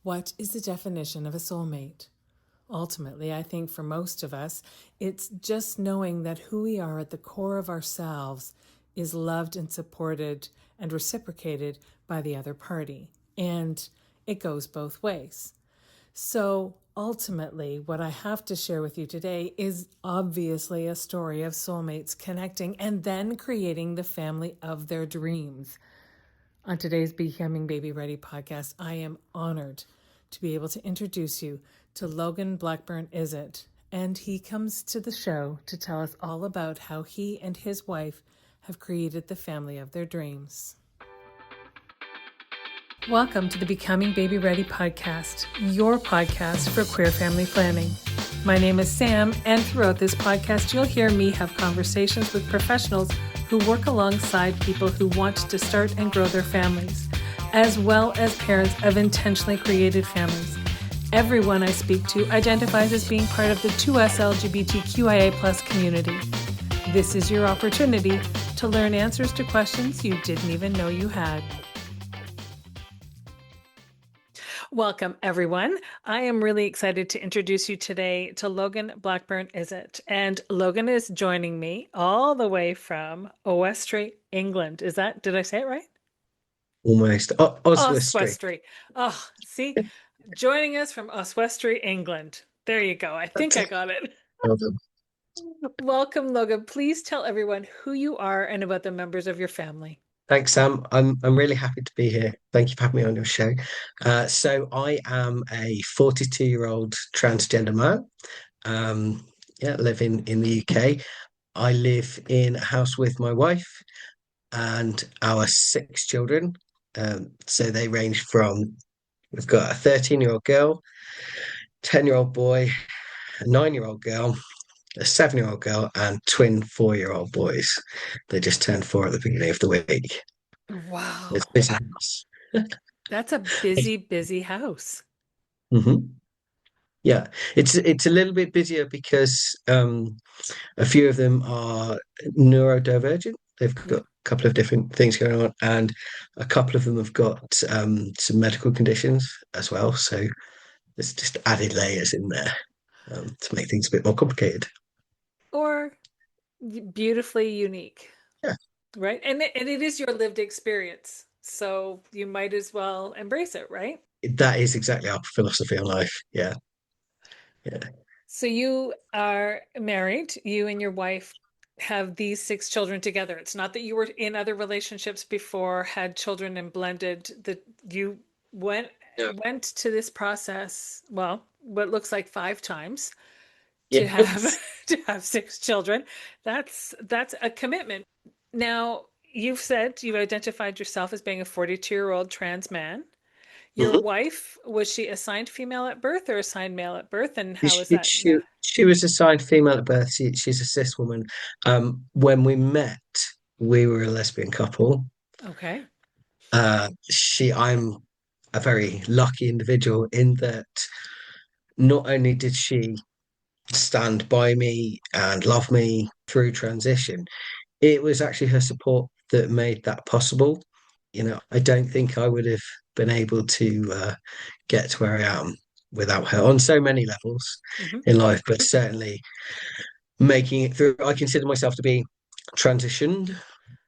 What is the definition of a soulmate? Ultimately, I think for most of us, it's just knowing that who we are at the core of ourselves is loved and supported and reciprocated by the other party. And it goes both ways. So ultimately, what I have to share with you today is obviously a story of soulmates connecting and then creating the family of their dreams. On today's Becoming Baby Ready podcast, I am honored to be able to introduce you to Logan Blackburn-Issitt, and he comes to the show to tell us all about how he and his wife have created the family of their dreams. Welcome to the Becoming Baby Ready podcast, your podcast for queer family planning. My name is Sam, and throughout this podcast, you'll hear me have conversations with professionals who work alongside people who want to start and grow their families, as well as parents of intentionally created families. Everyone I speak to identifies as being part of the 2S LGBTQIA+ community. This is your opportunity to learn answers to questions you didn't even know you had. Welcome, everyone. I am really excited to introduce you today to Logan Blackburn-Issitt. And Logan is joining me all the way from Oswestry, England. Did I say it right? Almost. Oswestry. Oswestry. Oh, see, joining us from Oswestry, England. There you go. I think That's I it. got it. Well done. Welcome, Logan. Please tell everyone who you are and about the members of your family. Thanks, Sam. I'm really happy to be here. Thank you for having me on your show. So I am a 42-year-old transgender man. Live in the UK. I live in a house with my wife and our 6 children. So they range from we've got a 13-year-old girl, 10-year-old boy, a 9-year-old girl, a 7-year-old girl, and twin 4-year-old boys. They just turned 4 at the beginning of the week. It's Wow. this house. That's a busy, busy house. hmm Yeah, it's a little bit busier because a few of them are neurodivergent. They've got a couple of different things going on, and a couple of them have got some medical conditions as well. So there's just added layers in there to make things a bit more complicated. Or beautifully unique, Yeah, right? And it is your lived experience. So you might as well embrace it, right? that is exactly our philosophy on life. Yeah, yeah. So you are married, you and your wife have these 6 children together. It's not that you were in other relationships before, had children and blended, that you went Yeah. went to this process, well, what looks like 5 times to have Yes. to have 6 children. That's a commitment. Now, you've said you identified yourself as being a 42-year-old trans man. Your Mhm. wife, was she assigned female at birth or assigned male at birth? And how is She, that she, now? she was assigned female at birth. She's a cis woman. When we met, we were a lesbian couple. Okay. I'm a very lucky individual in that not only did she stand by me and love me through transition, it was actually her support that made that possible. I don't think I would have been able to get to where I am without her on so many levels Hmm. in life, but certainly making it through. I consider myself to be transitioned,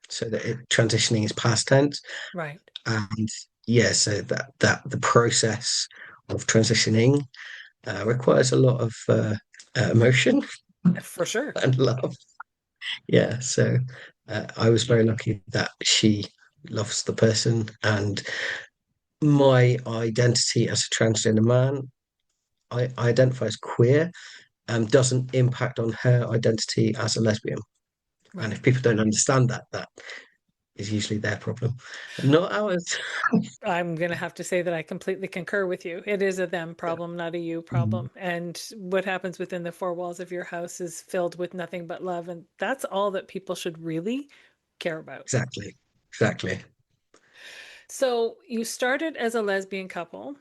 so that transitioning is past tense, Right. and yeah, so that the process of transitioning requires a lot of emotion For sure. and love. Yeah, so I was very lucky that she loves the person, and my identity as a transgender man, I identify as queer, doesn't impact on her identity as a lesbian. And Right. if people don't understand that, that is usually their problem, not ours. I'm going to have to say that I completely concur with you. It is a them problem, not a you Mhm. problem. And what happens within the 4 walls of your house is filled with nothing but love. And that's all that people should really care about. Exactly, exactly. So you started as a lesbian couple.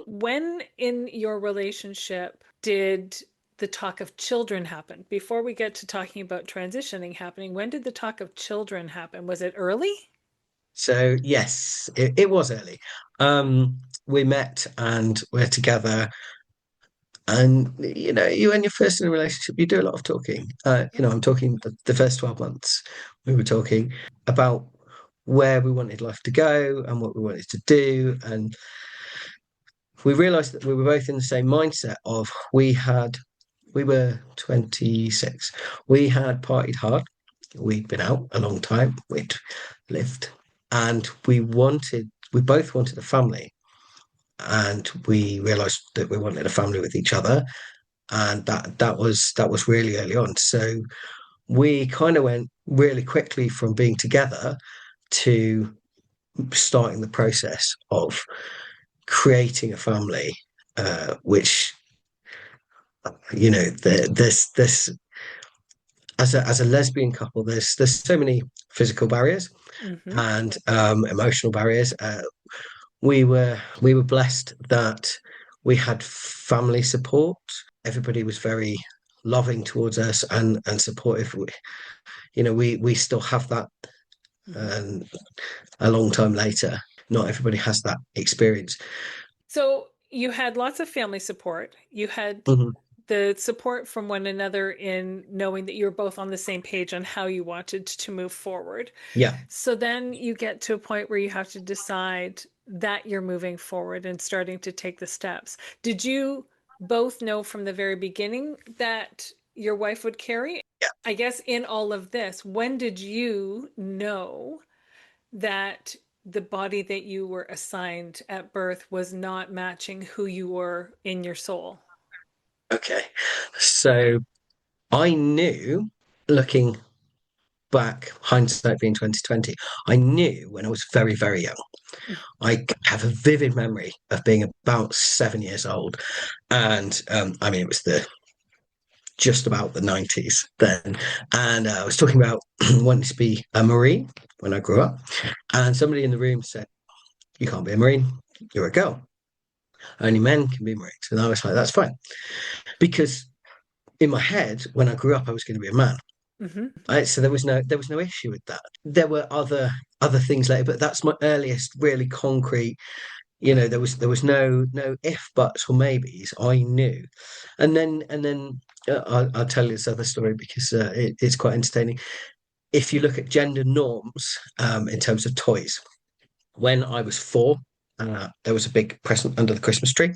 When in your relationship did the talk of children happen? Before we get to talking about transitioning happening, when did the talk of children happen? Was it early? So yes, it was early. Um, we met and we're together. And you when you're first in a relationship, you do a lot of talking. I'm talking the first 12 months. We were talking about where we wanted life to go and what we wanted to do. And we realized that we were both in the same mindset of we were 26. We had partied hard. We'd been out a long time. We'd lived, and we both wanted a family. And we realized that we wanted a family with each other. And that was really early on. So we kind of went really quickly from being together to starting the process of creating a family, which there's as a lesbian couple, there's so many physical barriers Mm-hmm. and emotional barriers. We were blessed that we had family support. Everybody was very loving towards us and supportive. We still have that, Mm-hmm. um, a long time later. Not everybody has that experience. So you had lots of family support. You had Mhm. the support from one another in knowing that you were both on the same page on how you wanted to move forward. Yeah. So then you get to a point where you have to decide that you're moving forward and starting to take the steps. Did you both know from the very beginning that your wife would carry? I guess in all of this, when did you know that the body that you were assigned at birth was not matching who you were in your soul? Okay. So I knew, looking back, hindsight being 2020, I knew when I was very, very young. I have a vivid memory of being about 7 years old. And I mean, it was the just about the 90s then. And I was talking about wanting to be a Marine when I grew up. And somebody in the room said, "You can't be a Marine, you're a girl. Only men can be Marines." And I was like, "That's fine." Because in my head, when I grew up, I was going to be a man. Mm-hmm. Right? So there was no issue with that. There were other things later, but that's my earliest really concrete. There was no if, buts, or maybes. I knew, and then I'll tell you this other story because it's quite entertaining. If you look at gender norms in terms of toys, when I was 4, there was a big present under the Christmas tree,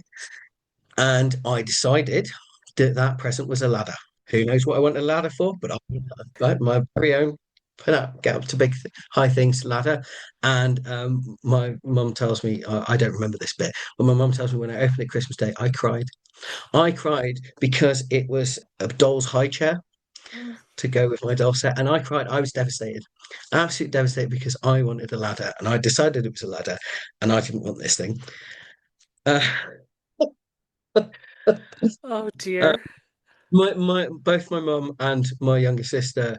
and I decided that that present was a ladder. Who knows what I want a ladder for? But I like my very own get up to high things ladder. And my mum tells me, I don't remember this bit, but my mum tells me when I opened it Christmas Day, I cried. I cried because it was a doll's high chair to go with my doll set, and I cried. I was devastated, absolutely devastated, because I wanted a ladder, and I decided it was a ladder, and I didn't want this thing. Uh, Oh uh, dear. my both my mum and my younger sister,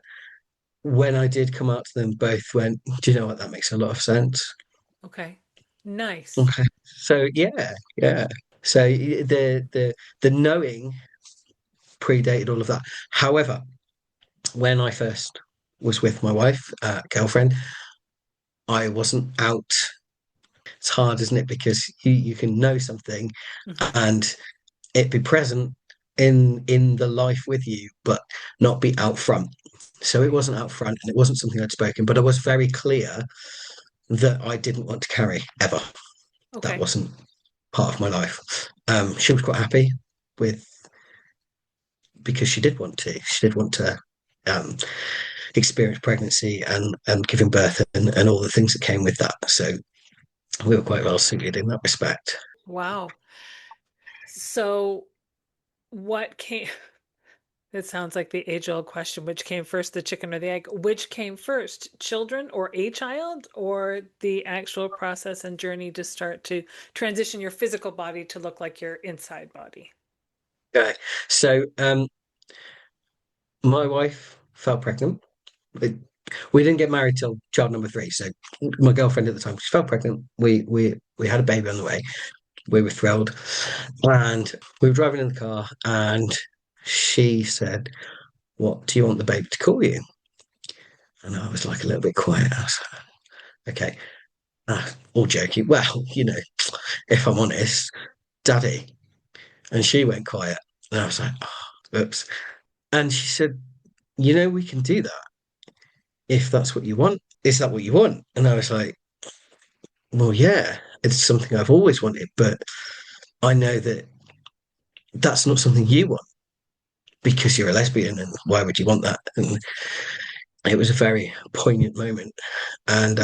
when I did come out to them, both went, "Do you know what? That makes a lot of sense." Okay. Nice. Okay, so yeah, yeah. So the knowing predated all of that. However, when I first was with my wife, girlfriend, I wasn't out. It's hard, isn't it? Because you can know something Mm-hmm. and it be present in the life with you, but not be out front. So it Right. wasn't out front and it wasn't something I'd spoken, but I was very clear that I didn't want to carry ever. That Okay. wasn't part of my life. She was quite happy with because she did want to. She did want to um, experience pregnancy and giving birth and all the things that came with that. So we were quite well suited in that respect. Wow. So what came, it sounds like the age-old question, which came first, the chicken or the egg? Which came first, children or a child, or the actual process and journey to start to transition your physical body to look like your inside body? Okay, so my wife fell pregnant. It, we didn't get married till child number 3. So my girlfriend at the time, she fell pregnant. We had a baby on the way. We were thrilled, and we were driving in the car, and she said, "What do you want the baby to call you?" And I was like a little bit quiet. I was like, "Okay." All joking. Well, if I'm honest, Daddy. And she went quiet. And I was like, oh, oops. And she said, we can do that if that's what you want. Is that what you want? And I was like, well, yeah, it's something I've always wanted, but I know that that's not something you want because you're a lesbian, and why would you want that? And it was a very poignant moment. And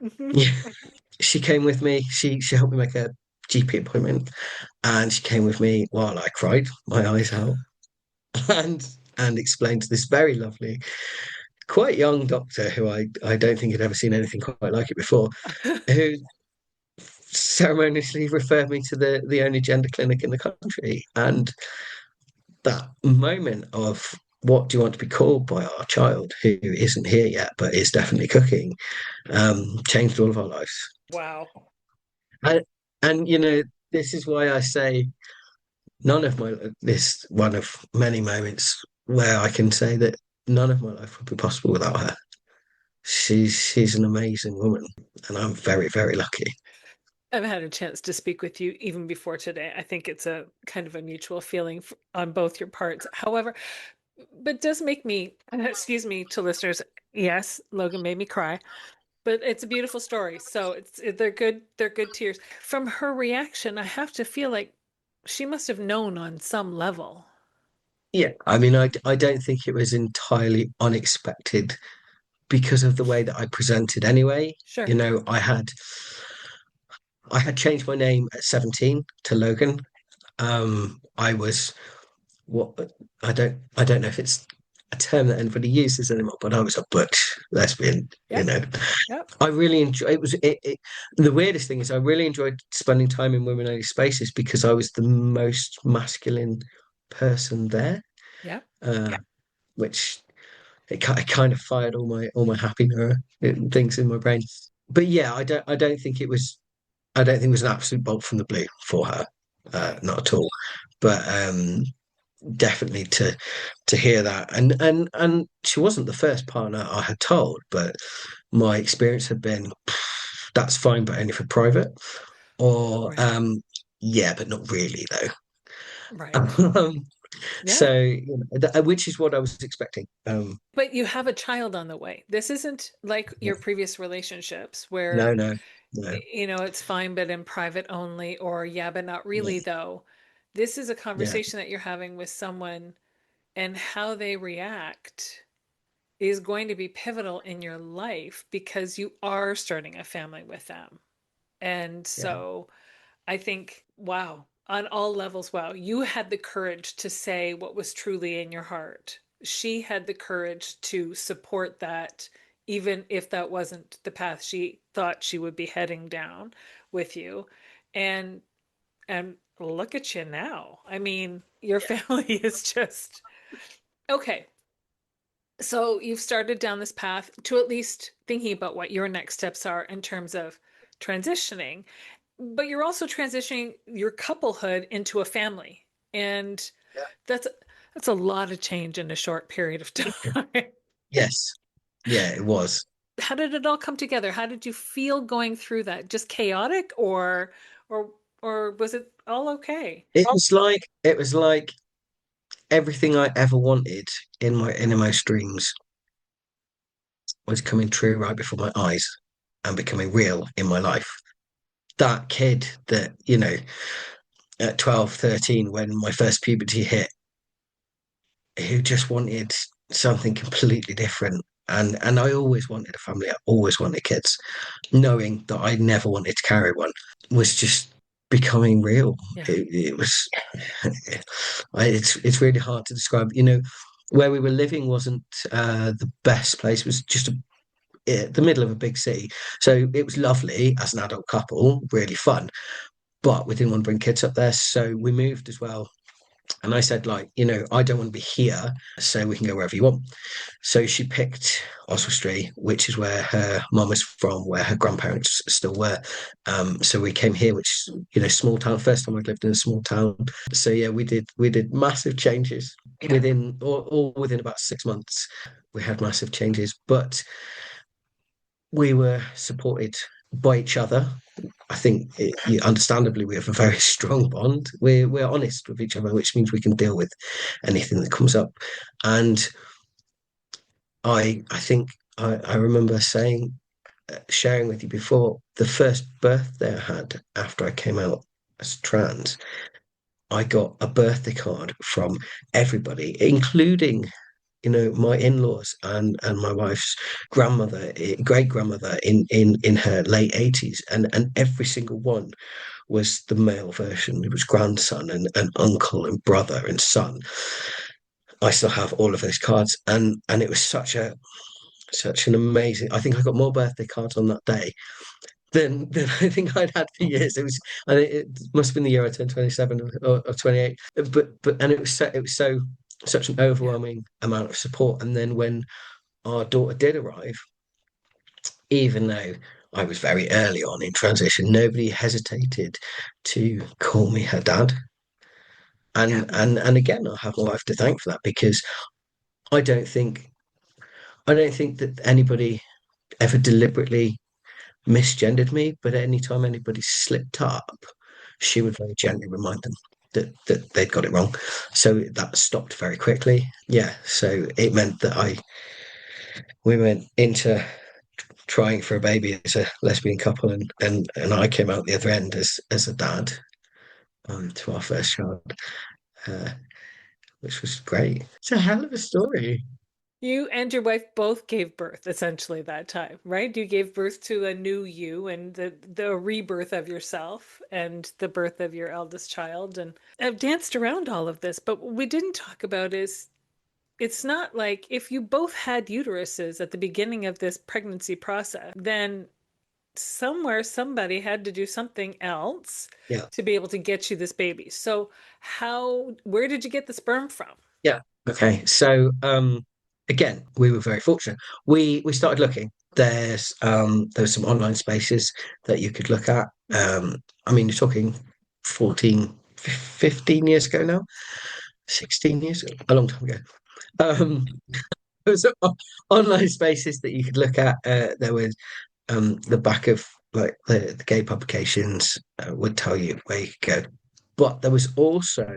Mhm. yeah, she came with me. She helped me make a GP appointment, and she came with me while I cried my eyes out, and explained to this very lovely, quite young doctor who I don't think had ever seen anything quite like it before, who ceremoniously referred me to the only gender clinic in the country. And that moment of what do you want to be called by our child who isn't here yet but is definitely cooking, changed all of our lives. Wow. And, and this is why I say none of my this one of many moments where I can say that none of my life would be possible without her. She's an amazing woman, and I'm very, very lucky. I've had a chance to speak with you even before today. I think it's a kind of a mutual feeling on both your parts. However, but does make me, excuse me to listeners, yes, Logan made me cry, but it's a beautiful story. So they're good tears. From her reaction, I have to feel like she must have known on some level. Yeah, I mean, I don't think it was entirely unexpected because of the way that I presented anyway. Sure. You know, I had changed my name at 17 to Logan. I was what I don't know if it's a term that anybody uses anymore, but I was a butch lesbian, you Yep. know. Yep. I really enjoy it was the weirdest thing is I really enjoyed spending time in women only spaces because I was the most masculine person there. Yep. Yeah. Which it kind of fired all my happy mirror things in my brain. But yeah, I don't think it was an absolute bolt from the blue for her, Right. not at all. But definitely to hear that, and she wasn't the first partner I had told, but my experience had been that's fine, but only for private, or Right. yeah, but not really Right. though. Yeah. So which is what I was expecting. But you have a child on the way. This isn't like your previous relationships where, No, no, no, it's fine, but in private only, or yeah, but not really, yeah, though. This is a yeah, conversation that you're having with someone, and how they react is going to be pivotal in your life because you are starting a family with them. And yeah, so I think, wow, on all levels, wow, you had the courage to say what was truly in your heart. She had the courage to support that, even if that wasn't the path she thought she would be heading down with you. And look at you now. I mean, your yeah, family is just okay. So you've started down this path to at least thinking about what your next steps are in terms of transitioning, but you're also transitioning your couplehood into a family. And yeah. that's that's a lot of change in a short period of time. Yes, yeah, it was. How did it all come together? How did you feel going through that? Just chaotic, or or was it all okay? It was like everything I ever wanted in my innermost dreams was coming true right before my eyes and becoming real in my life. That kid that, at 12, 13, when my first puberty hit, who just wanted something completely different. And I always wanted a family. I always wanted kids, knowing that I never wanted to carry one was just becoming real. Yeah. It was, it's really hard to describe. Where we were living wasn't the best place. It was just the middle of a big city. So it was lovely as an adult couple, really fun. But we didn't want to bring kids up there. So we moved as well. And I said, like, I don't want to be here, so we can go wherever you want. So she picked Oswestry, which is where her mum is from, where her grandparents still were. So we came here, which is, small town. First time I'd lived in a small town. So yeah, we did massive changes within all within about 6 months. We had massive changes, but we were supported by each other. I think understandably we have a very strong bond. We're honest with each other, which means we can deal with anything that comes up. And I think I remember saying, sharing with you before, the first birthday I had after I came out as trans, I got a birthday card from everybody, including my in-laws and my wife's grandmother, great grandmother in her late 80s, and every single one was the male version. It was grandson and uncle and brother and son. I still have all of those cards, and it was such an amazing. I think I got more birthday cards on that day than I think I'd had for years. It was, and it must have been the year I turned 27 or 28. But and it was so such an Yeah. overwhelming amount of support. And then when our daughter did arrive, even though I was very early on in transition, nobody hesitated to call me her dad. Yeah. And again, I have my wife to thank for that, because I don't think I don't think that anybody ever deliberately misgendered me, but anytime anybody slipped up, she would very gently remind them that they'd got it wrong. So that stopped very quickly. Yeah. So it meant that we went into trying for a baby as a lesbian couple, and I came out the other end as a dad to our first child, uh, which was great. It's a hell of a story. You and your wife both gave birth essentially that time, right? You gave birth to a new you and the rebirth of yourself and the birth of your eldest child. And I've danced around all of this, but what we didn't talk about is it's not like if you both had uteruses at the beginning of this pregnancy process, then somewhere somebody had to do something else Yeah. to be able to get you this baby. So where did you get the sperm from? Yeah. Okay. So again, we were very fortunate. We started looking. There's some online spaces that you could look at. I mean, you're talking 14, 15 years ago now, 16 years, a long time ago. Um, there was online spaces that you could look at. There was the back of like the gay publications would tell you where you could go. But there was also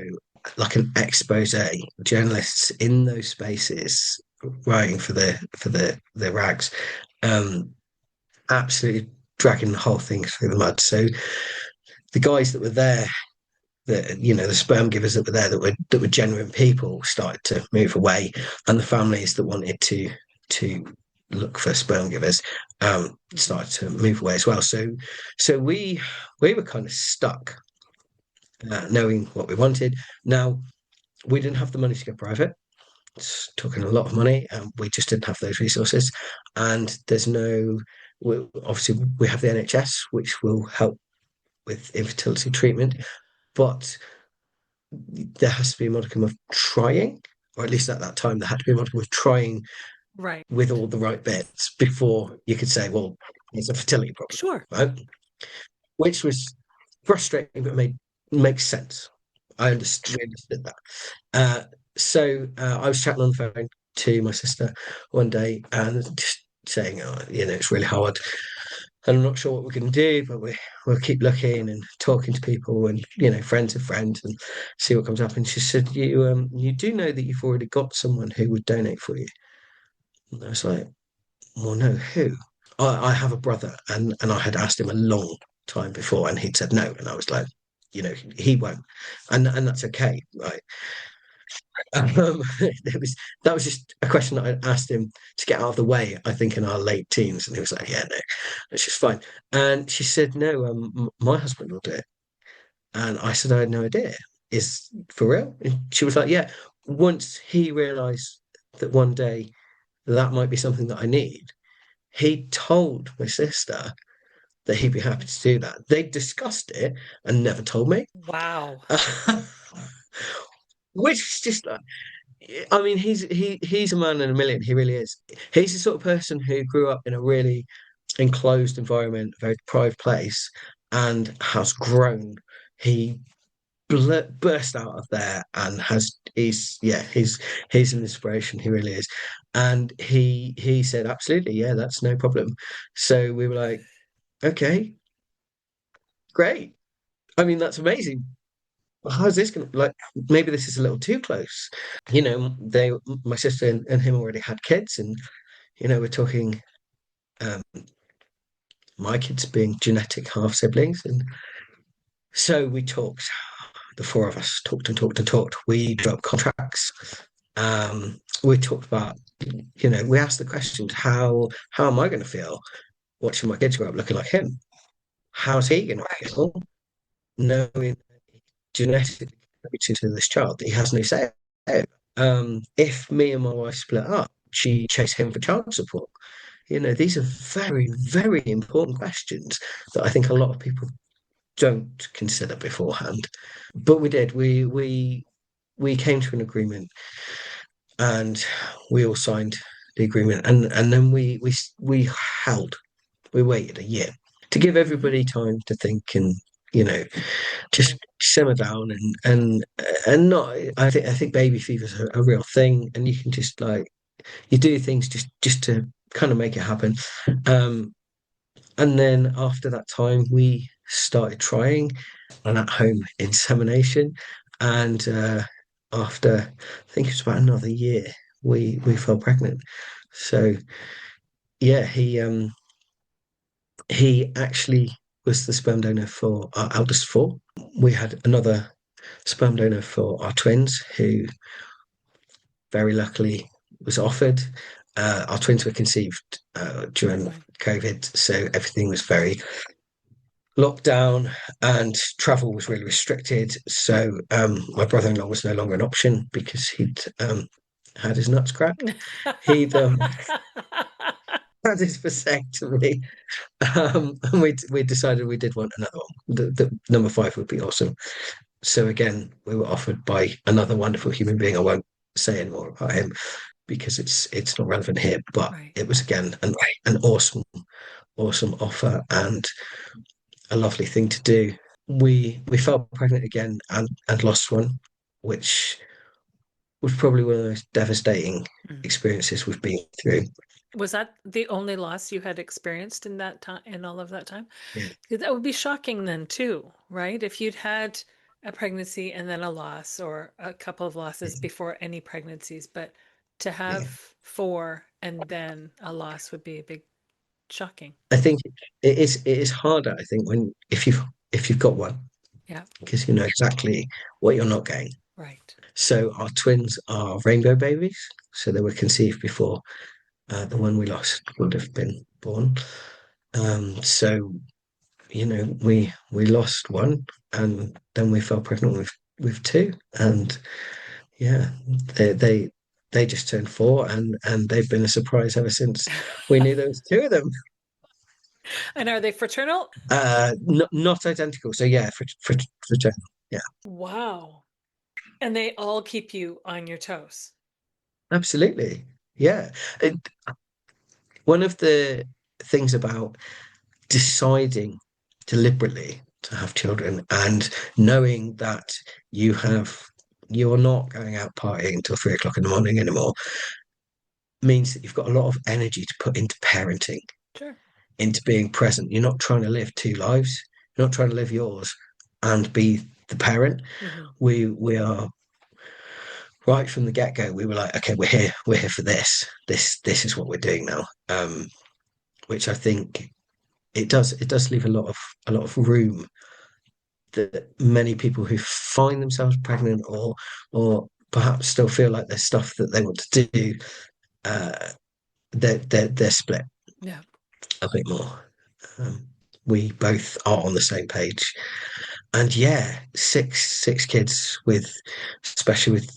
like an expose, journalists in those spaces writing for the rags, um, absolutely dragging the whole thing through the mud. So the guys that were there, the sperm givers that were there, that were genuine people, started to move away, and the families that wanted to look for sperm givers started to move away as well. So we were kind of stuck, knowing what we wanted. Now we didn't have the money to go private. It's talking a lot of money, and we just didn't have those resources. And there's no, obviously we have the NHS, which will help with infertility treatment, but there has to be a modicum of trying, or at least at that time, there had to be a modicum of trying Right. with all the right bits before you could say, well, it's a fertility problem, Sure. right? Which was frustrating, but makes sense. We understood that. Uh, so I was chatting on the phone to my sister one day and just saying, oh, it's really hard. And I'm not sure what we're going to do, but we'll keep looking and talking to people and friends of friends and see what comes up. And she said, you do know that you've already got someone who would donate for you. And I was like, well, no, who? I have a brother, and I had asked him a long time before, and he'd said no, and I was like, he won't, and that's okay, right? It was that was just a question that I asked him to get out of the way, I think in our late teens, and he was like, yeah, no, it's just fine. And she said, no, my husband will do it. And I said, I had no idea. Is for real? And she was like, yeah. Once he realized that one day that might be something that I need, he told my sister that he'd be happy to do that. They discussed it and never told me. Wow. Which is just like, I mean, he's a man in a million. He really is. He's the sort of person who grew up in a really enclosed environment, a very deprived place, and has grown. He burst out of there and he's an inspiration. He really is. And he said, absolutely, yeah, that's no problem. So we were like, okay, great. I mean, that's amazing. How's this going to, like, maybe this is a little too close. My sister and him already had kids, and, we're talking, um, my kids being genetic half siblings. And so we talked, the four of us talked and talked and talked. We drew up contracts. We talked about, we asked the question, how am I going to feel watching my kids grow up looking like him? How's he going to feel knowing genetically to this child that he has no say? If me and my wife split up, she chase him for child support. These are very, very important questions that I think a lot of people don't consider beforehand. But we did. We came to an agreement, and we all signed the agreement, and then we held. We waited a year to give Mm-hmm. everybody time to think and you know just simmer down and not. I think baby fever is a real thing, and you can just like you do things just to kind of make it happen. Um, and then after that time, we started trying an at-home insemination, and after I think it was about another year, we fell pregnant. So yeah, he actually was the sperm donor for our eldest four. We had another sperm donor for our twins, who very luckily was offered. Our twins were conceived during Right. COVID, so everything was very locked down and travel was really restricted. So my brother-in-law was no longer an option because he'd had his nuts cracked. He'd had his vasectomy, and we decided we did want another one. The number five would be awesome. So again, we were offered by another wonderful human being. I won't say any more about him because it's not relevant here. But Right. it was again an awesome offer and a lovely thing to do. We fell pregnant again and lost one, which was probably one of the most devastating Mm. experiences we've been through. Was that the only loss you had experienced in that time, in all of that time? Yeah, 'Cause that would be shocking then too, right? If you'd had a pregnancy and then a loss or a couple of losses before any pregnancies, but to have yeah. four and then a loss would be a big shocking. I think it is harder. I think when if you've got one Yeah, because you know exactly what you're not getting. right. So our twins are rainbow babies. So they were conceived before the one we lost would have been born. So we lost one, and then we fell pregnant with two, and yeah, they just turned four, and they've been a surprise ever since we knew there was two of them. And are they fraternal? Not identical. So yeah, for yeah, Wow. And they all keep you on your toes. absolutely, yeah. It, one of the things about deciding deliberately to have children and knowing that you're not going out partying until 3 o'clock in the morning anymore means that you've got a lot of energy to put into parenting, Sure. into being present. You're not trying to live two lives. You're not trying to live yours and be the parent. Hmm. We are right from the get-go. We were like, okay, we're here for this. This is what we're doing now. Which I think it does leave a lot of room that many people who find themselves pregnant or perhaps still feel like there's stuff that they want to do, uh, they're split Yeah. a bit more. Um, we both are on the same page, and yeah, six kids with, especially with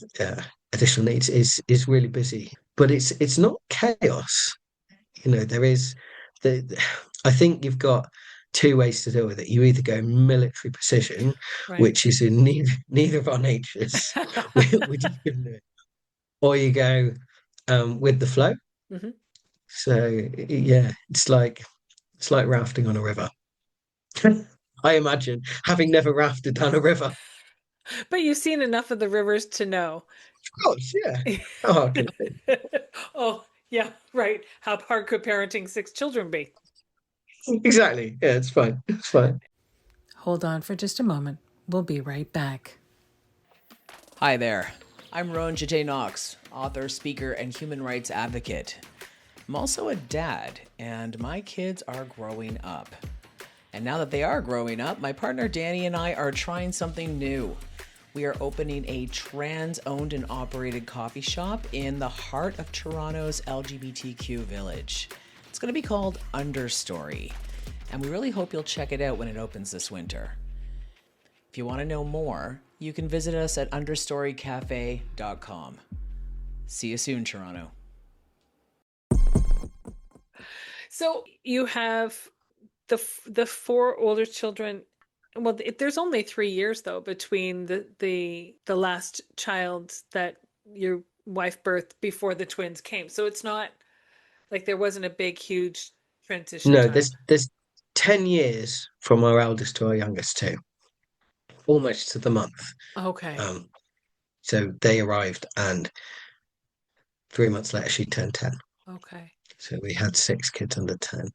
additional needs, is really busy. But it's not chaos. There is the. I think you've got two ways to deal with it. You either go military precision, Right. which is in neither of our natures. We just couldn't do it, or you go with the flow. Hmm. So yeah, it's like rafting on a river. I imagine, having never rafted down a river. But you've seen enough of the rivers to know. Of course, yeah. How hard can it Oh, yeah, right. How hard could parenting six children be? Exactly. Yeah, it's fine. It's fine. Hold on for just a moment. We'll be right back. Hi there. I'm Rowan Jete Knox, author, speaker, and human rights advocate. I'm also a dad, and my kids are growing up. And now that they are growing up, my partner Danny and I are trying something new. We are opening a trans-owned and operated coffee shop in the heart of Toronto's LGBTQ village. It's going to be called Understory, and we really hope you'll check it out when it opens this winter. If you want to know more, you can visit us at understorycafe.com. See you soon, Toronto. So you have the four older children. Well, there's only 3 years though between the last child that your wife birthed before the twins came. So it's not like there wasn't a big, huge transition No, time. there's 10 years from our eldest to our youngest two, almost to the month. Okay. Um, so they arrived, and 3 months later she turned 10. Okay. So we had six kids under 10,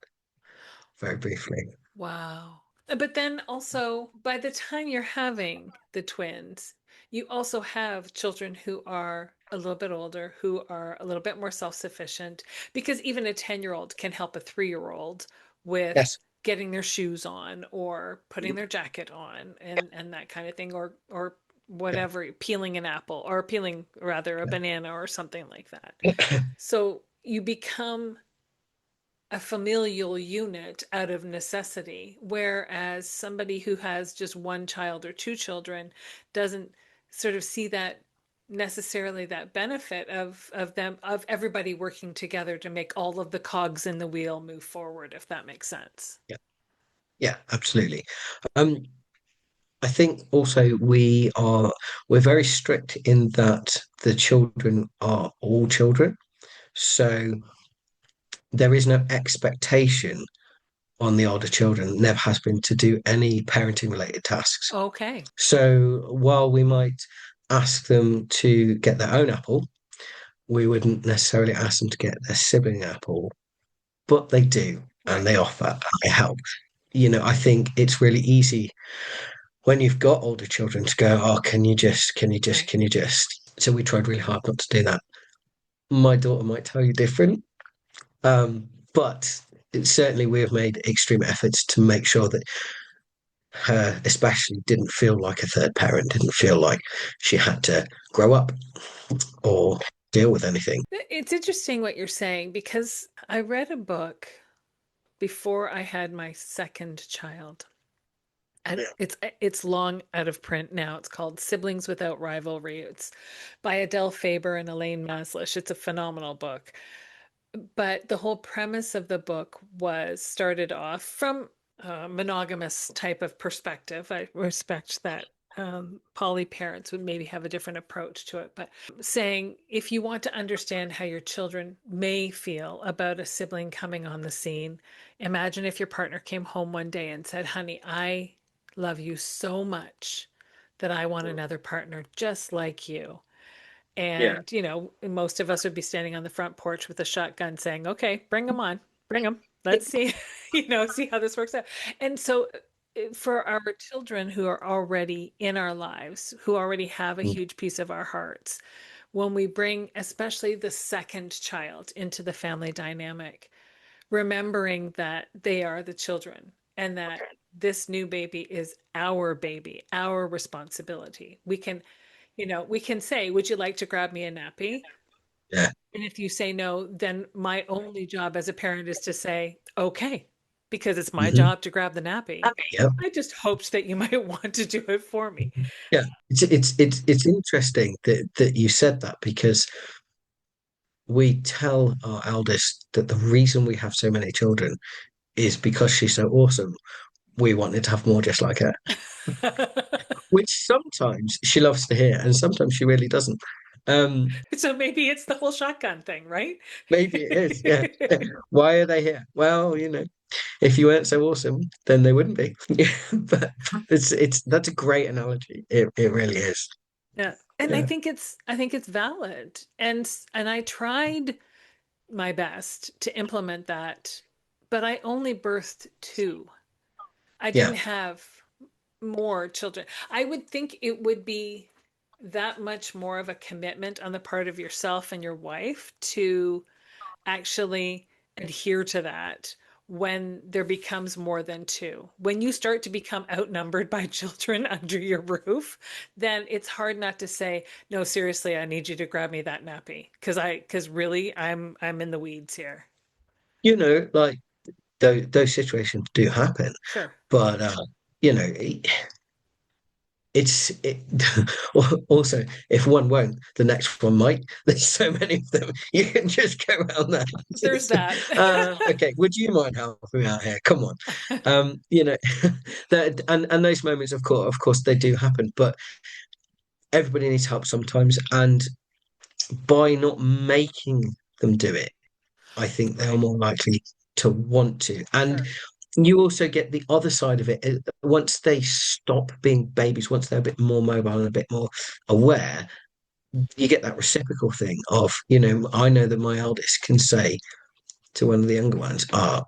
very briefly. Wow. But then also, by the time you're having the twins, you also have children who are a little bit older, who are a little bit more self-sufficient, because even a 10-year-old can help a 3-year-old with Yes. getting their shoes on or putting their jacket on and that kind of thing, or Yeah. whatever, peeling an apple or peeling rather a Yeah. banana or something like that. So you become a familial unit out of necessity, whereas somebody who has just one child or two children doesn't sort of see that necessarily that benefit of them of everybody working together to make all of the cogs in the wheel move forward, if that makes sense. Yeah. Yeah, absolutely. Um, I think also we're very strict in that the children are all children. So there is no expectation on the older children, never has been, to do any parenting related tasks. Okay. So while we might ask them to get their own apple, we wouldn't necessarily ask them to get their sibling apple, but they do, and Right. they offer and they help. I think it's really easy when you've got older children to go, oh, Right. can you just? So we tried really hard not to do that. My daughter might tell you different, but certainly we have made extreme efforts to make sure that her especially didn't feel like a third parent, didn't feel like she had to grow up or deal with anything. It's interesting what you're saying because I read a book before I had my second child. And Yeah. it's long out of print now. It's called Siblings Without Rivalry. It's by Adele Faber and Elaine Maslish. It's a phenomenal book. But the whole premise of the book was started off from a monogamous type of perspective. I respect that poly parents would maybe have a different approach to it, but saying if you want to understand how your children may feel about a sibling coming on the scene, imagine if your partner came home one day and said, honey, I love you so much that I want another partner just like you. Yeah. And, most of us would be standing on the front porch with a shotgun saying, okay, bring them on, bring them. Let's see, see how this works out. And so for our children who are already in our lives, who already have a Mm. huge piece of our hearts, when we bring especially the second child into the family dynamic, remembering that they are the children and that this new baby, our responsibility. We can say, would you like to grab me a nappy? Yeah. And if you say no, then my only job as a parent is to say, okay, because it's my Hmm. job to grab the nappy. Yeah. I just hoped that you might want to do it for me. Yeah. It's interesting that you said that, because we tell our eldest that the reason we have so many children is because she's so awesome. We wanted to have more just like her, which sometimes she loves to hear, and sometimes she really doesn't. Um, So maybe it's the whole shotgun thing, right? Maybe it is. Yeah. Why are they here? Well, if you weren't so awesome, then they wouldn't be. But it's that's a great analogy. It really is. Yeah. And I Yeah. think it's valid. And I tried my best to implement that but I only birthed two. I Yeah. didn't have more children. I would think it would be that much more of a commitment on the part of yourself and your wife to actually adhere to that when there becomes more than two. When you start to become outnumbered by children under your roof, then it's hard not to say, "No, seriously, I need you to grab me that nappy because really I'm in the weeds here." Like those situations do happen, Sure. but you know, it also, if one won't, the next one might. There's so many of them. You can just go around that. There's that. Okay, would you mind helping me out here? Come on. That and those moments, of course, they do happen, but everybody needs help sometimes, and by not making them do it, I think they're Right. more likely to want to. And Sure. you also get the other side of it. Once they stop being babies, once they're a bit more mobile and a bit more aware, you get that reciprocal thing of, I know that my eldest can say to one of the younger ones,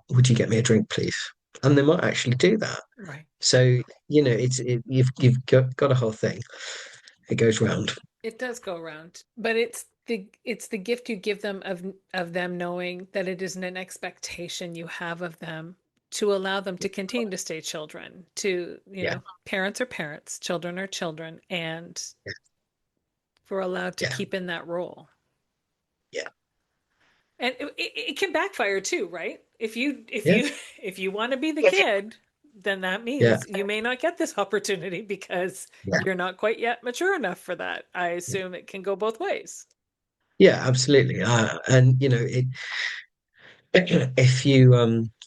would you get me a drink, please? And they might actually do that. Right. So, you've got a whole thing. It goes round. It does go around, but it's the gift you give them of them knowing that it isn't an expectation you have of them to allow them to continue to stay children. Yeah, Parents are parents, children are children, and we're allowed to yeah, keep in that role. yeah, And it can backfire too, right? If you if yeah, you if you want to be the kid, then that yeah, means you may not get this opportunity because yeah, you're not quite yet mature enough for that. I assume it can go both ways. yeah, absolutely. And if you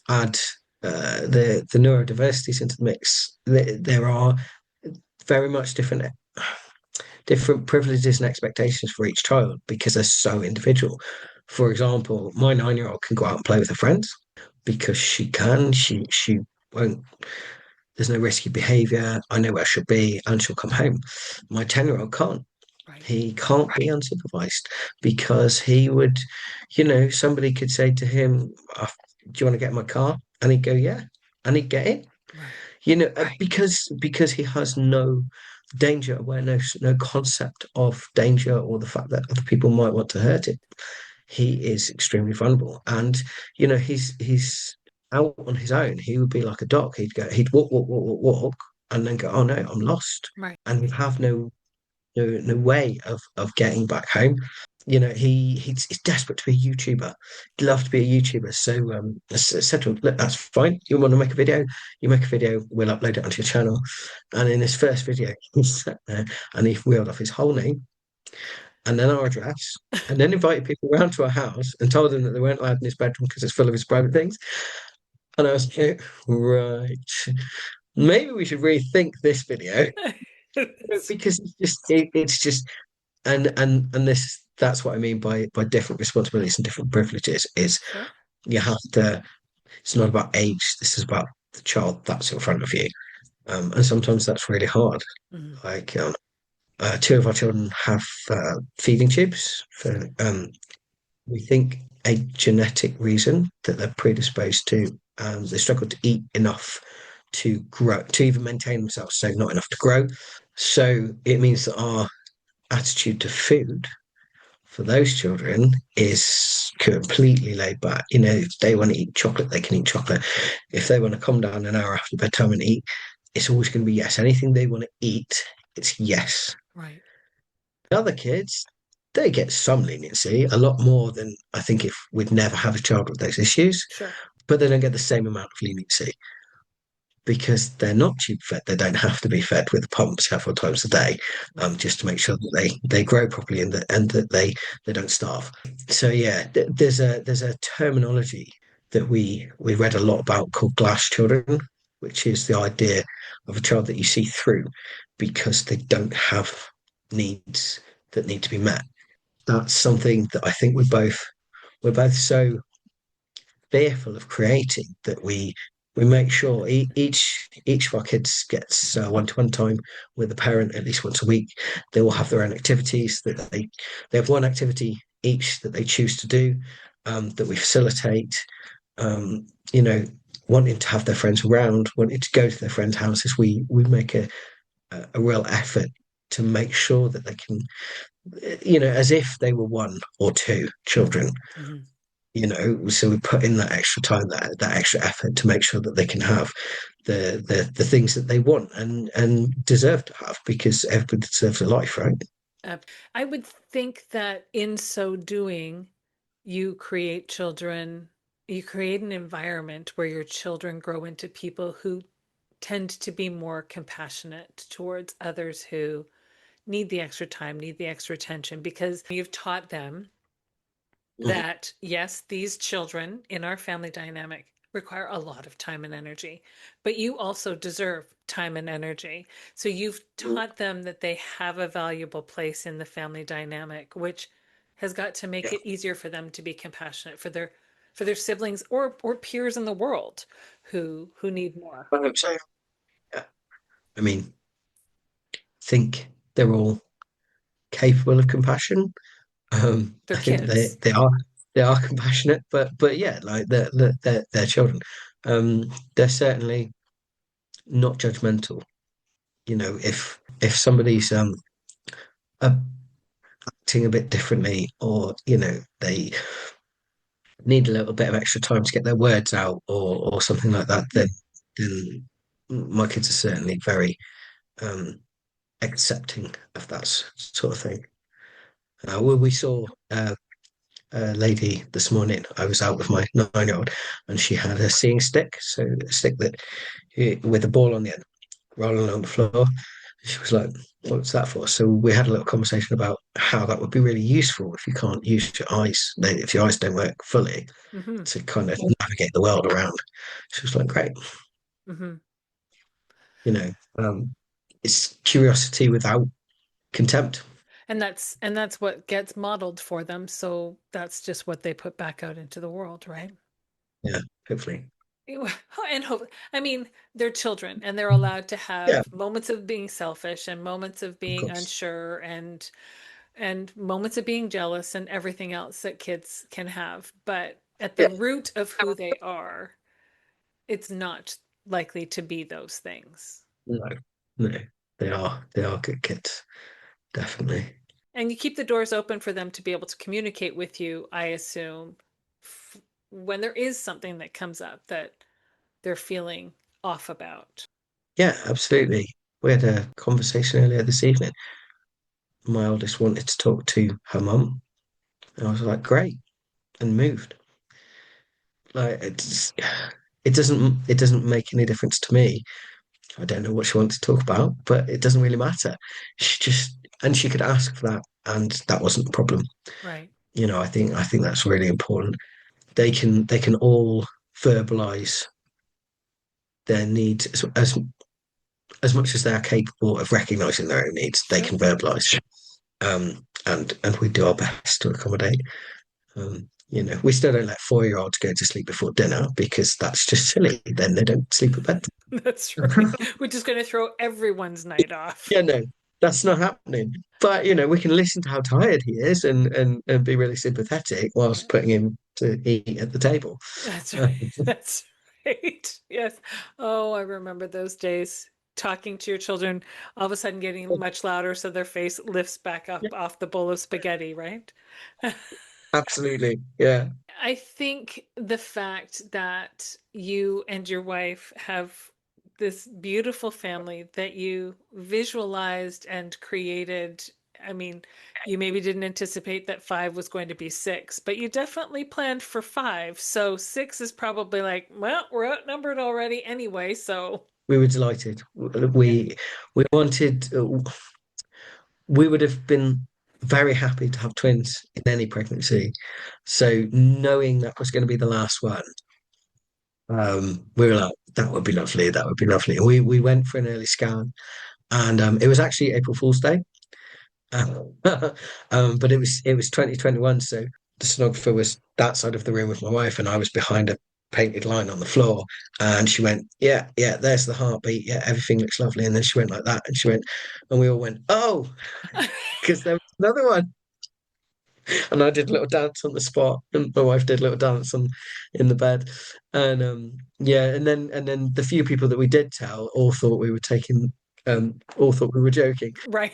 add the neurodiversities into the mix, there are very much different privileges and expectations for each child because they're so individual. For example, my 9-year-old can go out and play with her friends because she can. She won't. There's no risky behavior. I know where she'll be, and she'll come home. My 10-year-old can't. Right. He can't be unsupervised because he would, somebody could say to him, "Do you want to get in my car?" And he'd go, "Yeah," and he'd get in. Right. Because he has no danger awareness, no concept of danger or the fact that other people might want to hurt him. He is extremely vulnerable, and he's out on his own. He would be like a dog. He'd walk, walk, walk, walk, walk, and then go, "Oh no, I'm lost," Right. and he'd have no way of getting back home. He's desperate to be a YouTuber. He'd love to be a YouTuber. So I said to him, "Look, that's fine. You want to make a video? You make a video. We'll upload it onto your channel." And in his first video, he sat there and he wheeled off his whole name and then our address, and then invited people around to our house and told them that they weren't allowed in his bedroom because it's full of his private things. And I was like, right, maybe we should rethink this video because it's just and that's what I mean by different responsibilities and different privileges is Sure. you have to it's not about age, this is about the child that's in front of you, and sometimes that's really hard. Mhm. Like two of our children have feeding tubes for we think a genetic reason that they're predisposed to. They struggle to eat enough to grow, to even maintain themselves, so not enough to grow. So it means that our attitude to food for those children is completely laid back. If they want to eat chocolate, they can eat chocolate. If they want to come down an hour after bedtime and eat, it's always going to be yes. Anything they want to eat, it's yes. Right. The other kids, they get some leniency, a lot more than I think if we'd never have a child with those issues, Sure. but they don't get the same amount of leniency because they're not tube fed. They don't have to be fed with a pump several times a day, Right. just to make sure that they grow properly and that they don't starve. So yeah, there's a terminology that we read a lot about called glass children, which is the idea of a child that you see through because they don't have needs that need to be met. That's something that I think we're both so fearful of creating that we make sure each of our kids gets one-to-one time with a parent at least once a week. They will have their own activities that they have one activity each that they choose to do, that we facilitate. um, you know, wanting to have their friends around, wanting to go to their friends' houses, we make a real effort to make sure that they can, as if they were one or two children, Hmm. so we put in that extra time, that extra effort to make sure that they can have the things that they want and deserve to have, because everybody deserves a life, right? Uh, I would think that in so doing, you create children, you create an environment where your children grow into people who tend to be more compassionate towards others who need the extra time, need the extra attention, because you've taught them Mhm. that yes, these children in our family dynamic require a lot of time and energy, but you also deserve time and energy. So you've taught them that they have a valuable place in the family dynamic, which has got to make Yeah, it easier for them to be compassionate for their siblings or peers in the world who need more. I hope so. Yeah. I mean, I think they're all capable of compassion. They're I think kids. they are compassionate, but yeah, like they're children. They're certainly not judgmental. If somebody's acting a bit differently, or they need a little bit of extra time to get their words out, or something like that, then my kids are certainly very um accepting of that sort of thing. We saw a lady this morning. I was out with my 9-year-old, and she had a seeing stick, so a stick that with a ball on the end, rolling on the floor. She was like, "What's that for?" So we had a little conversation about how that would be really useful if you can't use your eyes, if your eyes don't work fully, Hmm. to kind of navigate the world around. She was like, "Great," Hmm. you know. Um, it's curiosity without contempt. And that's what gets modeled for them, so that's just what they put back out into the world, right? Yeah, hopefully. And hope, I mean, they're children and they're allowed to Yeah, have moments of being selfish and moments of of being course. unsure and moments of being jealous and everything else that kids can have. But at the Yeah, root of who they are, it's not likely to be those things. no, no, they are good kids, definitely. And you keep the doors open for them to be able to communicate with you, I assume, when there is something that comes up that they're feeling off about. Yeah, absolutely. We had a conversation earlier this evening. My oldest wanted to talk to her mum. And I was like, great, and moved. Like it doesn't make any difference to me. I don't know what she wants to talk about, but it doesn't really matter. She could ask for that, and that wasn't a problem. Right. I think that's really important. They can all verbalize their needs as much as they are capable of recognizing their own needs. They Sure. can verbalize, and we do our best to accommodate. We still don't let 4-year-olds go to sleep before dinner, because that's just silly. Then they don't sleep at bed. That's right. We're just going to throw everyone's night off. Yeah, no, that's not happening. But we can listen to how tired he is, and be really sympathetic whilst Yeah. putting him to eat at the table. That's right. Uh, That's right. Yes. Oh, I remember those days. Talking to your children, all of a sudden getting much louder so their face lifts back up yeah, off the bowl of spaghetti, right? absolutely. Yeah. I think the fact that you and your wife have this beautiful family that you visualized and created. I mean, you maybe didn't anticipate that five was going to be six, but you definitely planned for five. So six is probably like, well, we're outnumbered already anyway. So, We were delighted. yeah. We wanted. We would have been very happy to have twins in any pregnancy. So knowing that was going to be the last one, we were like, that would be lovely. That would be lovely. And we went for an early scan, and it was actually April Fool's Day. Um, but it was 2021, so the sonographer was that side of the room with my wife, and I was behind a painted line on the floor. And she went, "Yeah, yeah, there's the heartbeat. Yeah, everything looks lovely." And then she went like that, and she went, and we all went, "Oh," because there was another one. And I did a little dance on the spot, and my wife did a little dance on in the bed. And yeah, and then the few people that we did tell all thought we were taking all thought we were joking. Right.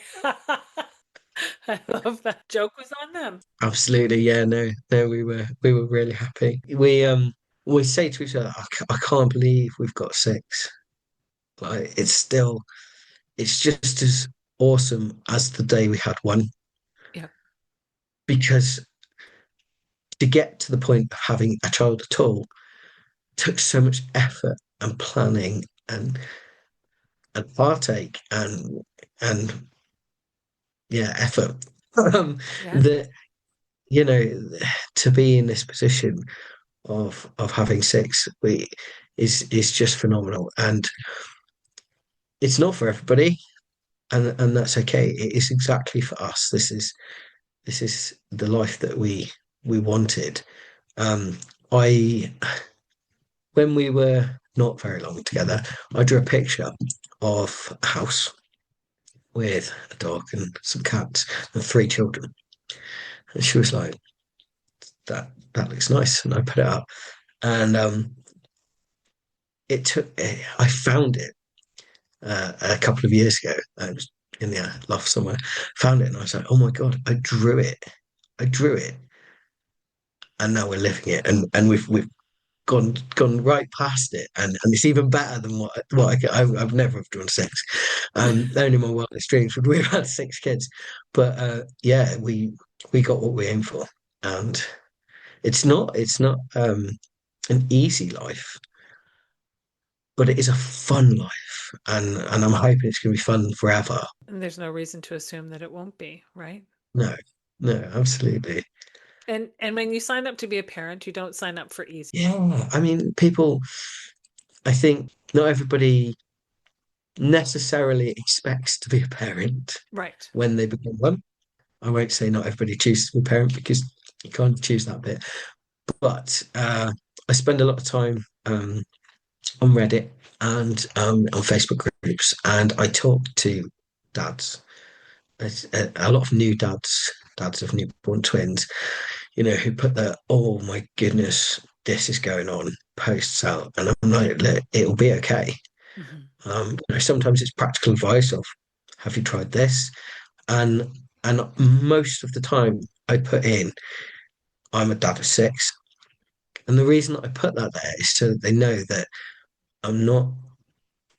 I love that. Joke was on them. Absolutely, yeah, no, we were really happy. We say to each other, I can't believe we've got six. Like it's just as awesome as the day we had one, Yeah. because to get to the point of having a child at all took so much effort and planning and heartache and yeah, effort. Yeah. That to be in this position of having six we is just phenomenal, and it's not for everybody, and that's okay. It is exactly for us. This is the life that we wanted. Um, I When we were not very long together, I drew a picture of a house with a dog and some cats and three children. And she was like, that looks nice. And I put it up. And I found it a couple of years ago. I was in the loft somewhere, found it, and I was like, oh my God, I drew it. I drew it. And now we're living it. And we've gone right past it, and it's even better than I've never have drawn six. Only my wildest dreams would we've had six kids, but yeah, we got what we aimed for, and it's not an easy life, but it is a fun life, and I'm hoping it's going to be fun forever. And there's no reason to assume that it won't be, right? No, no, absolutely. And when you sign up to be a parent, you don't sign up for easy. Yeah, I mean, I think not everybody necessarily expects to be a parent Right. when they become one. I won't say not everybody chooses to be a parent, because you can't choose that bit. But I spend a lot of time on Reddit and on Facebook groups, and I talk to dads. There's a lot of new dads of newborn twins, who put the "oh my goodness, this is going on" posts out, and I'm like, "Look, it'll be okay." Mhm. Sometimes it's practical advice of, "Have you tried this?" And most of the time I put in, "I'm a dad of six." And the reason that I put that there is so that they know that I'm not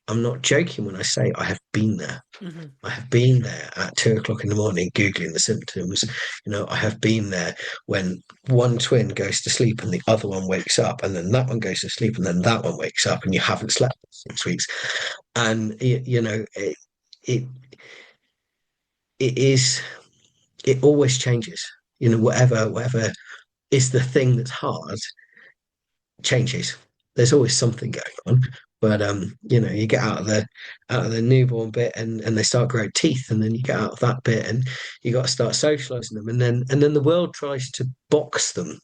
I'm not joking when I say I have been there. Mhm. I have been there at 2 o'clock in the morning, Googling the symptoms. I have been there when one twin goes to sleep and the other one wakes up, and then that one goes to sleep and then that one wakes up, and you haven't slept for 6 weeks. And it it is it always changes. Whatever is the thing that's hard changes. There's always something going on. But you get out of the newborn bit, and they start growing teeth, and then you get out of that bit, and you got to start socializing them, and then the world tries to box them.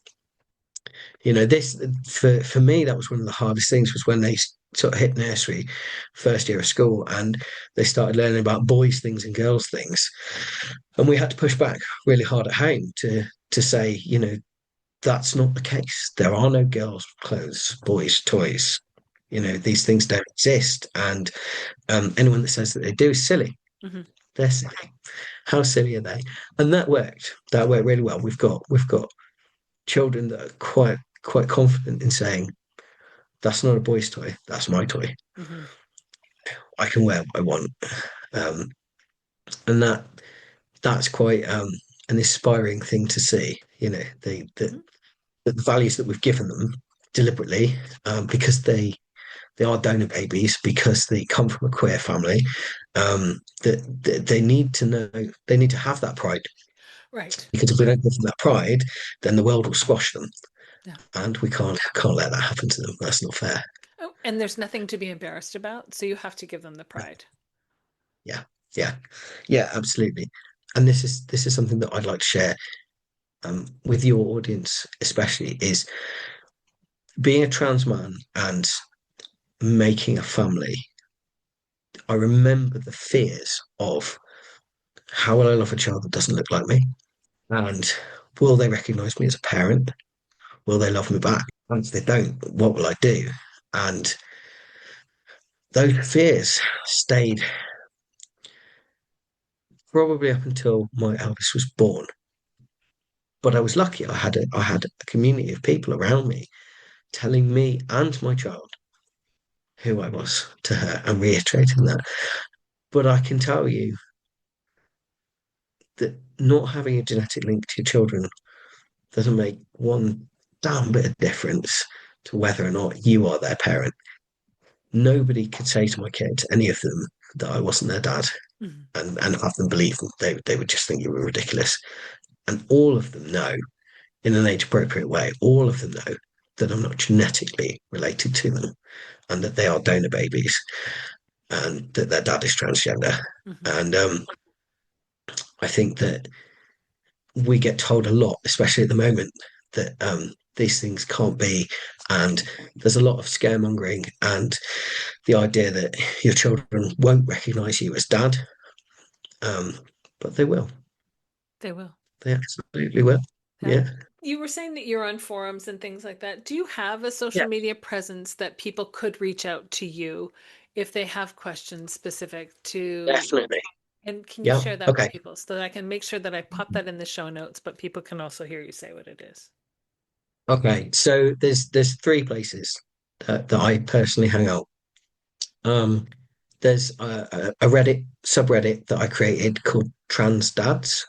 This for me, that was one of the hardest things, was when they sort of hit nursery, first year of school, and they started learning about boys things and girls things, and we had to push back really hard at home to say, that's not the case. There are no girls' clothes, boys' toys. These things don't exist. And anyone that says that they do is silly. Mhm. They're silly. How silly are they? And that worked. That worked really well. We've got children that are quite confident in saying, that's not a boy's toy. That's my toy. Mhm. I can wear what I want. Um, and that's quite an inspiring thing to see. Mhm. The values that we've given them deliberately, because they are donor babies, because they come from a queer family, that they need to know, they need to have that pride, Right. because if we don't give them that pride, then the world will squash them, Yeah. and we can't let that happen to them. That's not fair. Oh, and there's nothing to be embarrassed about, so you have to give them the pride. Yeah, yeah, yeah, absolutely. And this is something that I'd like to share with your audience, especially, is being a trans man and making a family. I remember the fears of, how will I love a child that doesn't look like me? And Will they recognize me as a parent? Will they love me back? And if they don't, what will I do? And those fears stayed probably up until my eldest was born. But I was lucky. I had a community of people around me telling me and my child who I was to her and reiterating that. But I can tell you that not having a genetic link to your children doesn't make one damn bit of difference to whether or not you are their parent. Nobody could say to my kids, any of them, that I wasn't their dad Mhm. and have them believe them. They would just think you were ridiculous. And all of them know, in an age appropriate way, all of them know that I'm not genetically related to them and that they are donor babies and that their dad is transgender. Mhm. And I think that we get told a lot, especially at the moment, that these things can't be. And there's a lot of scaremongering and the idea that your children won't recognize you as dad, um, but they will. They will. They absolutely will. Yeah. Yeah. You were saying that you're on forums and things like that. Do you have a social Yeah, media presence that people could reach out to you if they have questions specific to, definitely. and can you Yeah. share that with Okay. people so that I can make sure that I pop that in the show notes, but people can also hear you say what it is? Okay. So there's three places that I personally hang out. Um, there's a Reddit subreddit that I created called Trans Dads,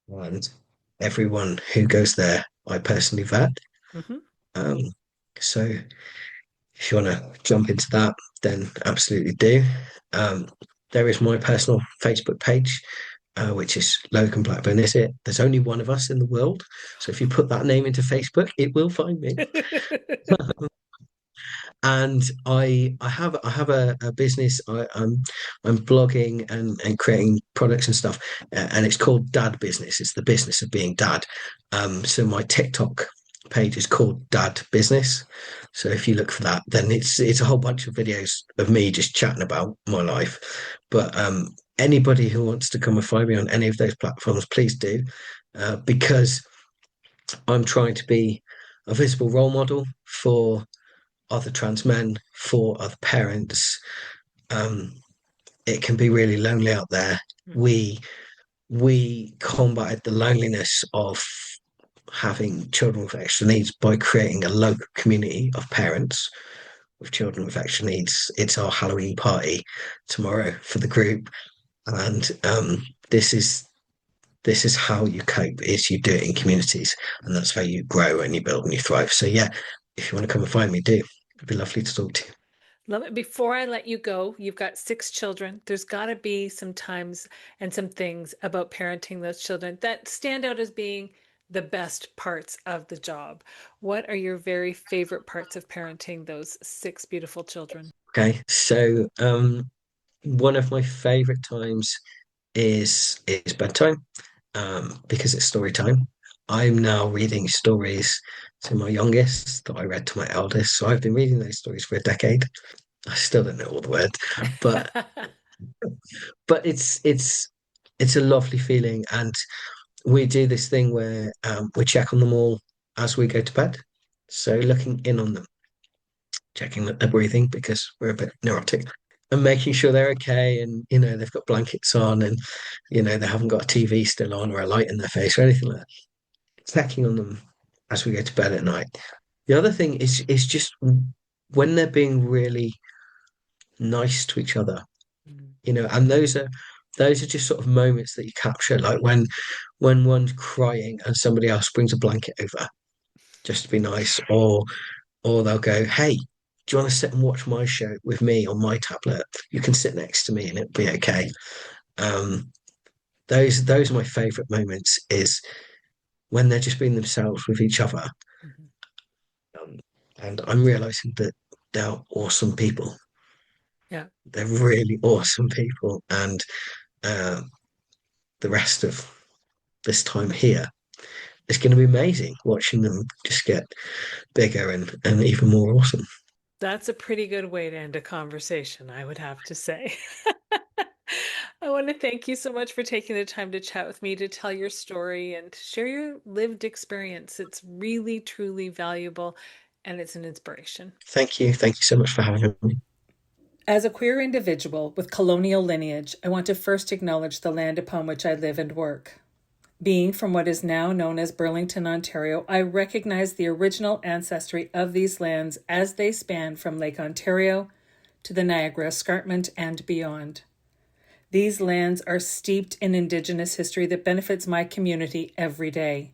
and everyone who goes there, I personally vet. Hmm. Um, so if you want to jump into that, then absolutely do. Um, there is my personal Facebook page, which is Logan Blackburn-Issitt. There's only one of us in the world, so if you put that name into Facebook, it will find me. And I have a business. I'm blogging and creating products and stuff, and it's called Dad Business. It's the business of being dad. So my TikTok page is called Dad Business. So if you look for that, then it's a whole bunch of videos of me just chatting about my life. But anybody who wants to come and find me on any of those platforms, please do, because I'm trying to be a visible role model for other trans men, for other parents. Um, it can be really lonely out there. Mhm. We combated the loneliness of having children with extra needs by creating a local community of parents with children with extra needs. It's our Halloween party tomorrow for the group, and this is how you cope. Is you do it in communities, and that's how you grow and you build and you thrive. So yeah, if you want to come and find me, do. It'd be lovely to talk to you. Love it. Before I let you go, you've got 6 children. There's got to be some times and some things about parenting those children that stand out as being the best parts of the job. What are your very favorite parts of parenting those 6 beautiful children? Okay, so one of my favorite times is bedtime, because it's story time. I'm now reading stories to my youngest that I read to my eldest. So I've been reading those stories for a decade. I still don't know all the words, but but it's a lovely feeling, and we do this thing where we check on them all as we go to bed. So looking in on them, checking that they're breathing because we're a bit neurotic, and making sure they're okay, and they've got blankets on, and they haven't got a TV still on or a light in their face or anything like that. Checking on them as we go to bed at night. The other thing is just when they're being really nice to each other, Mm. and those are just sort of moments that you capture, like when one's crying and somebody else brings a blanket over just to be nice, or they'll go, "Hey, do you want to sit and watch my show with me on my tablet? You can sit next to me and it'll be okay." Um, those are my favorite moments, is when they're just being themselves with each other. Mhm. Um, and I'm realizing that they're awesome people. Yeah, They're really awesome people, and uh, the rest of this time here, it's going to be amazing watching them just get bigger and even more awesome. that's a pretty good way to end a conversation, I would have to say. I want to thank you so much for taking the time to chat with me, to tell your story and share your lived experience. It's really, truly valuable and it's an inspiration. Thank you. Thank you so much for having me. As a queer individual with colonial lineage, I want to first acknowledge the land upon which I live and work. Being from what is now known as Burlington, Ontario, I recognize the original ancestry of these lands as they span from Lake Ontario to the Niagara Escarpment and beyond. These lands are steeped in Indigenous history that benefits my community every day.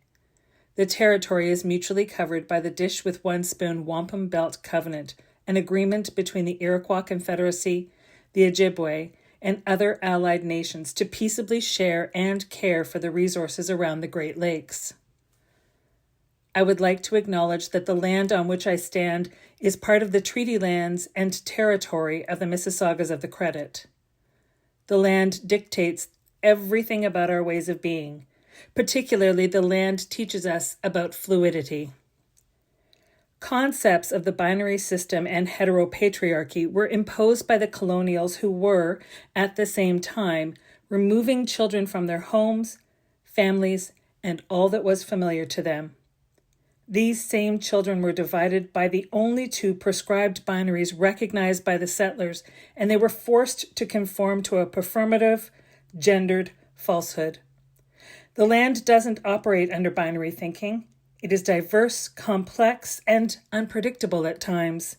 The territory is mutually covered by the Dish with One Spoon Wampum Belt Covenant, an agreement between the Iroquois Confederacy, the Ojibwe, and other allied nations to peaceably share and care for the resources around the Great Lakes. I would like to acknowledge that the land on which I stand is part of the treaty lands and territory of the Mississaugas of the Credit. The land dictates everything about our ways of being. Particularly, the land teaches us about fluidity. Concepts of the binary system and heteropatriarchy were imposed by the colonials who were, at the same time, removing children from their homes, families, and all that was familiar to them. These same children were divided by the only two prescribed binaries recognized by the settlers, and they were forced to conform to a performative, gendered falsehood. The land doesn't operate under binary thinking. It is diverse, complex, and unpredictable at times.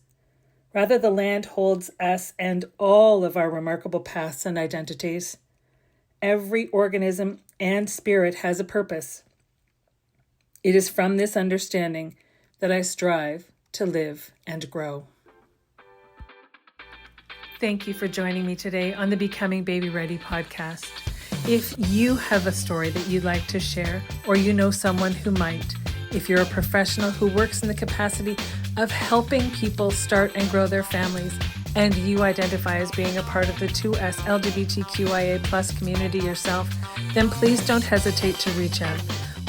Rather, the land holds us and all of our remarkable pasts and identities. Every organism and spirit has a purpose. It is from this understanding that I strive to live and grow. Thank you for joining me today on the Becoming Baby Ready podcast. If you have a story that you'd like to share, or you know someone who might, if you're a professional who works in the capacity of helping people start and grow their families, and you identify as being a part of the 2S LGBTQIA plus community yourself, then please don't hesitate to reach out.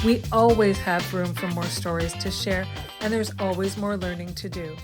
We always have room for more stories to share, and there's always more learning to do.